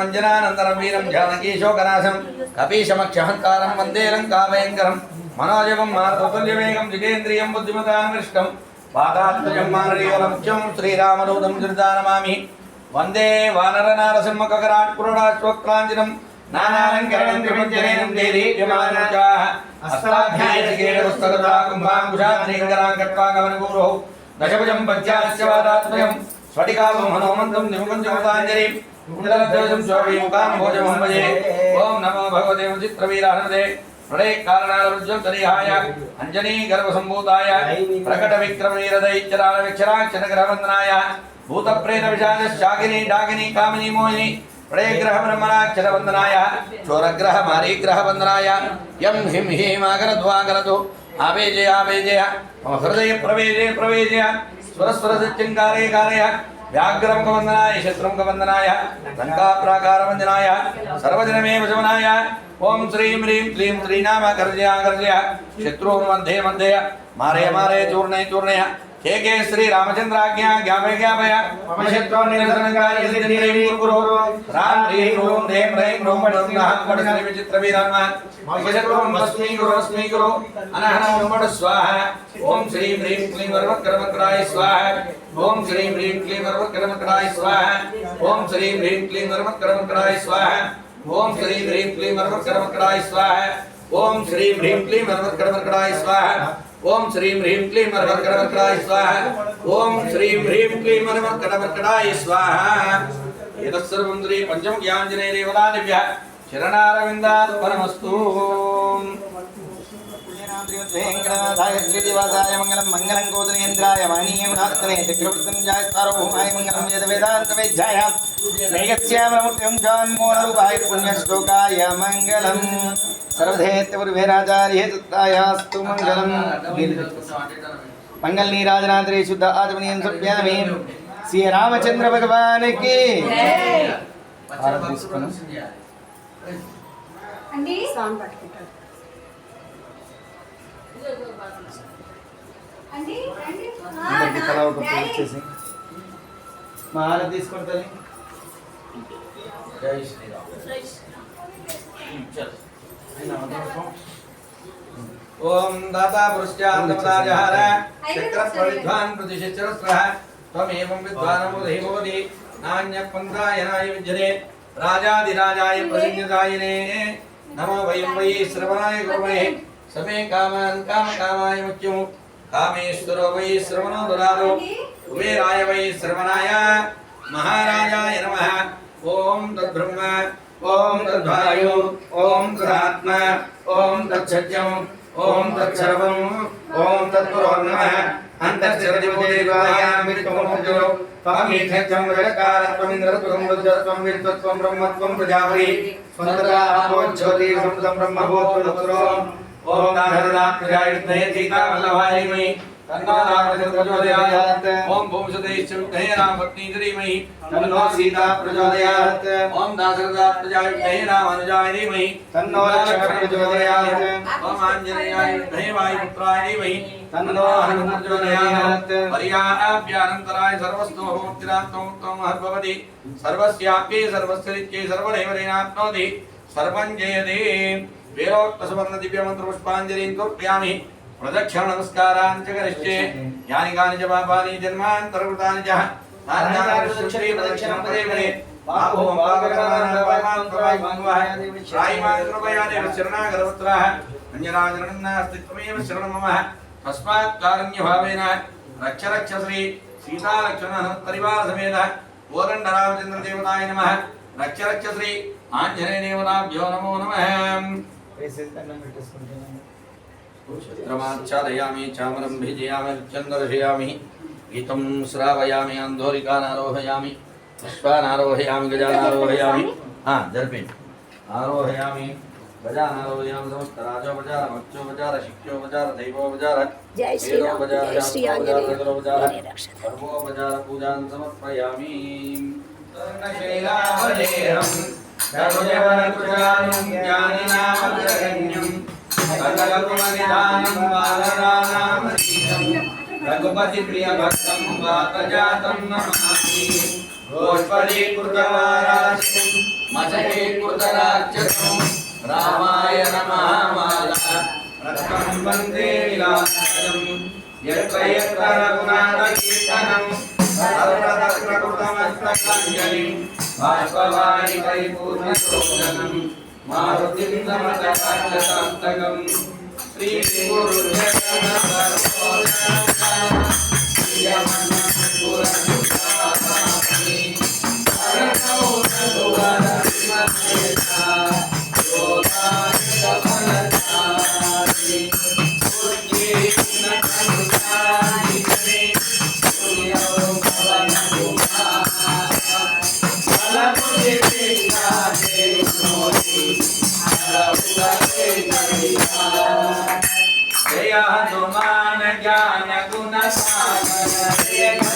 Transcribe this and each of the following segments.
मंजनानंदनं वीरं जानकीशोकनाशं कपीशमक्षहंकारं वन्दे लङ्काभयङ्करं मनोजवं मारुततुल्यवेगं जितेन्द्रियं बुद्धिमतान्विष्टं वातात्मजं मानरीयलक्ष्यं श्रीरामदूतं दुर्दानमामि वन्दे वानरनारसिंहकराट्पुरडाश्वक्राञ्जिनं नानालङ्करणं त्रिभुजनेनं देदीप्यमानोजाः अस्ताभ्यायचिकेतपुस्तकथा कुम्भाङ्कुशात्रीकराङ्कट्वाङ्गमनुगुरोः दशभुजं पञ्चास्य वादात्मयं स्फटिकाभं हनुमन्तं निमुकुञ्जमुताञ्जलिं कुण्डलध्वजं शोभिमुखां भोजमहं भजे ॐ नमो भगवते चित्रवीरानन्दे प्रलय कारणालवज्जलतरिहाय अंजनी गर्भसंभूताय प्रकट विक्रमवीरदैत्यरालविक्षराक्षरग्रहवन्दनाय भूतप्रेत विशालशाकिनी डाकिनी कामिनी मोहिनी प्रलयग्रह ब्रह्मणाक्षरवन्दनाय चोरग्रह मारीग्रहवन्दनाय यं हिं हीमागरद्वागरतु आवेजय आवेजय मम हृदय प्रवेजय प्रवेजय स्वरस्वरसच्चङ्कारे कारय व्याघ्रमुखवन्दनाय शत्रुमुखवन्दनाय लङ्काप्राकारवन्दनाय सर्वजनमेव शमनाय ओम श्रीं ह्रीं क्लीं श्रीनाम गर्जया गर्जया शत्रुं मध्ये मध्ये मारे मारे चूर्णय चूर्णय के श्री रामचंद्राज्ञा ज्ञापय ज्ञापय मम शत्रुं निरसनकारि सिद्धिं कुरु राम ह्रीं रूं ह्रीं ह्रीं रूं वडस्नाहं वडस्मि विचित्रवीरान्मान् मम शत्रुं भस्मी कुरु अनहनं वड स्वाहा ओम श्रीं ह्रीं क्लीं वरवक्रमकराय स्वाहा ओम श्रीं ह्रीं क्लीं वरवक्रमकराय स्वाहा ओम श्रीं ह्रीं क्लीं वरवक्रमकराय स्वाहा ओम श्री ह्रीं क्लीं वरवक्रमकराय स्वाहा ओम श्री ह्रीं क्लीं वरवक्रमकराय स्वाहा ओम श्री ह्रीं क्लीं वरवक्रमकराय स्वाहा ओम श्री ह्रीं क्लीं वरवक्रमकराय स्वाहा एतत्सर्वं श्री पंचमुख्याञ्जनेय देवतादिभ्यः शरणारविन्दात् परमस्तु श्रीनिवासाय मंगलम मंगलम कोदलेन्द्राय मणियमुनात्तने चक्रवर्तनजाय सार्वभौमाय मंगलम वेदवेदान्तवेद्याय मेघस्यामूर्तिं जन्मोरूपाय पुण्यश्लोकाय मंगलम सर्वधेत्वुर्वेराचार्येतुत्रायास्तु मंगलम मंगल नीराजनात्रे शुद्ध आत्मनियं सभ्यामि श्री रामचंद्र भगवान की अंडी साउंड पట్టుకుంటారు अंडी अंडी అందరికి తలా ఒక ప్లేట్ ఇచ్చేసి మా హారతి తీసుకుంటాని జై శ్రీరామ్ చల్ ఓం దాతా పురుష్యాन्तపదాజహార చక్రప్రవిద్వాన్ ప్రతిశిశ్రస్రః త్వమేవం విద్వానమో దేవోది నాణ్యపంథాయనాయ విద్యతే రాజాదిరాజాయ ప్రసిద్ధాయనే నమో వయం వై శ్రవణాయ గురవే समे कामान काम कामाय मुच्यु कामेश्वरो वै श्रवणो दुरारो कुबेराय वै श्रवणाय महाराजाय नमः ओम तद्ब्रह्म ओम तद्वायु ओम तदात्मा ओम तत्सत्यम ओम तत्सर्वं ओम तत्पुरो नमः अंतर्जगदिभूतेवायां वित्तमोजो त्वमीठं वेदकारत्वमिन्द्रत्वं वज्रत्वं विद्वत्वं ब्रह्मत्वं प्रजापति स्वतन्त्रः ज्योति समृद्धं ब्रह्मभूतपुत्रो ओम नारदात् प्रजायते सीता वल्लभाय मयि तन्नो रामचंद्र प्रचोदयात् ओम भूमसुतेश्वरे रामपत्नी धीमहि तन्नो सीता प्रचोदयात् ओम नारदात् प्रजायते रामानुजाय धीमहि तन्नो लक्ष्मण प्रचोदयात् ओम आंजनेयाय धीमहि पुत्राय धीमहि तन्नो हनुमत् प्रचोदयात् पर्याभ्यानन्तराय सर्वस्तो भवत्यात्मोक्तं महद्भवति सर्वस्यापि सर्वस्यरित्ये सर्वदेवरेणाप्नोति सर्वं जयते वेरोक्तसुवर्ण दिव्यमंत्र पुष्पांजलिं कर्पयामि प्रदक्षिण नमस्कारान् च करिष्ये यानि कानि च पापानि जन्मान्तरकृतानि च तान्याश्री प्रदक्षिणं पदे पापो पापकरान् पापान् श्रायिमान् कृपया देव शरणागतवत्त्राः अन्यराजनन्नास्ति त्वमेव शरणं मम तस्मात् कारुण्यभावेन रक्ष रक्ष श्री सीतालक्ष्मण परिवार समेत कोदण्डरामचन्द्र देवताय नमः रक्ष रक्ष श्री आंजनेय देवताभ्यो नमो नमः छत्रमाच्छादयामि चामरं भिजयामि चन्दर्शयामि गीतं श्रावयामि अंधोरिकानारोहयामि पुष्पानारोहयामि गजानारोहयामि जर्पिन् आरोहयामि गजानारोहयामि समस्तराजोपचार मत्स्योपचार शिक्षोपचार दैवोपचार जय श्री राम जय श्री आंजनेय सर्वोपचार पूजां समर्पयामि शैलावलेहम् सर्वजनकुजानं ज्ञानिनामग्रगण्यं सकलगुणनिधानं बालरानामतीतं रघुपतिप्रियभक्तं वातजातं नमामि गोष्पदीकृतवाराशिं मजहे कृतराक्षसं रामायण महामाला रत्नं वन्दे विलासम् यत्र यत्र रघुनाथकीर्तनं तत्र कृतमस्तकाञ्जलिं बाष्पवारि परिपूर्णशोभनं मारुतिं नमतकाञ्चसान्तकं जय हनुमान ज्ञान गुण सागर जय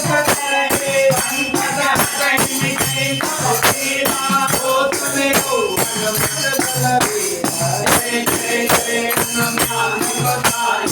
Namaste.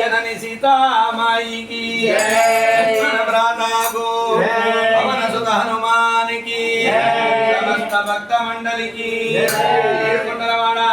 जननी सीतामाई की लक्ष्मण भ्राता को पवन सुत हनुमान की समस्त भक्त मंडल की कुंडलवाड़ा